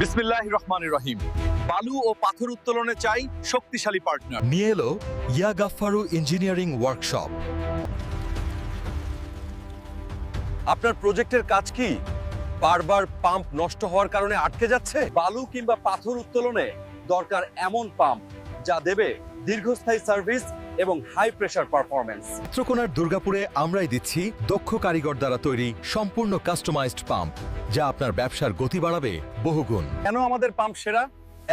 বিসমিল্লাহির রহমানির রহিম। বালু ও পাথর উত্তোলনে চাই শক্তিশালী পার্টনার। নিয়ে এলো ইয়া গাফফারু ইঞ্জিনিয়ারিং ওয়ার্কশপ। আপনার প্রজেক্টের কাজ কি বারবার পাম্প নষ্ট হওয়ার কারণে আটকে যাচ্ছে? বালু কিংবা পাথর উত্তোলনে দরকার এমন পাম্প যা দেবে দীর্ঘস্থায়ী সার্ভিস এবং হাই প্রেসার পারফরম্যান্স। নেত্রকোনার দুর্গাপুরে আমরাই দিচ্ছি দক্ষ কারিগর দ্বারা তৈরি সম্পূর্ণ কাস্টমাইজড পাম্প, যা আপনার ব্যবসার গতি বাড়াবে বহুগুণ। কেন আমাদের পাম্প সেরা?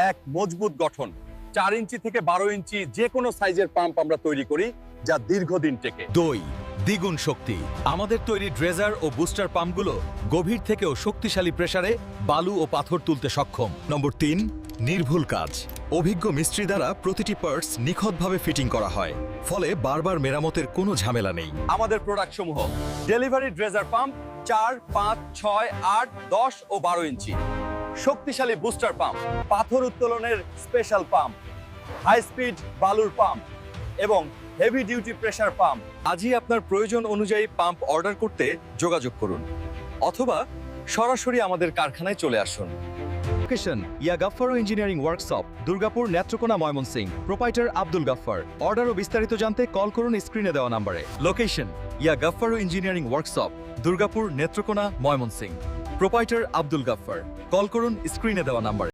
এক, মজবুত গঠন। 4 ইঞ্চি থেকে 12 ইঞ্চি যে কোনো সাইজের পাম্প আমরা তৈরি করি, যা দীর্ঘদিন টেকে। 2, দ্বিগুণ শক্তি। আমাদের তৈরি ড্রেজার ও বুস্টার পাম্পগুলো গভীর থেকেও শক্তিশালী প্রেসারে বালু ও পাথর তুলতে সক্ষম। নম্বর 3, নির্ভুল কাজ। অভিজ্ঞ মিস্ত্রি দ্বারা প্রতিটি পার্টস নিখুঁতভাবে ফিটিং করা হয়, ফলে বারবার মেরামতের কোনো ঝামেলা নেই। আমাদের প্রোডাক্ট সমূহ: ডেলিভারি ড্রেজার পাম্প 4, 5, 6, 8, 10 ও 12 ইঞ্চি, শক্তিশালী বুস্টার পাম্প, পাথর উত্তোলনের স্পেশাল পাম্প, হাই স্পিড বালুর পাম্প এবং হেভি ডিউটি প্রেসার পাম্প। আজই আপনার প্রয়োজন অনুযায়ী পাম্প অর্ডার করতে যোগাযোগ করুন অথবা সরাসরি আমাদের কারখানায় চলে আসুন। Location Ya Gaffaru engineering workshop, Durgapur, Netrokona, Mymensingh. Proprietor Abdul Gaffar. Order ও বিস্তারিত জানতে কল করুন স্ক্রিনে দেওয়া নম্বরে। Location Ya Gaffaru engineering workshop, Durgapur, Netrokona, Mymensingh. Proprietor Abdul Gaffar. Call করুন স্ক্রিনে দেওয়া নম্বরে।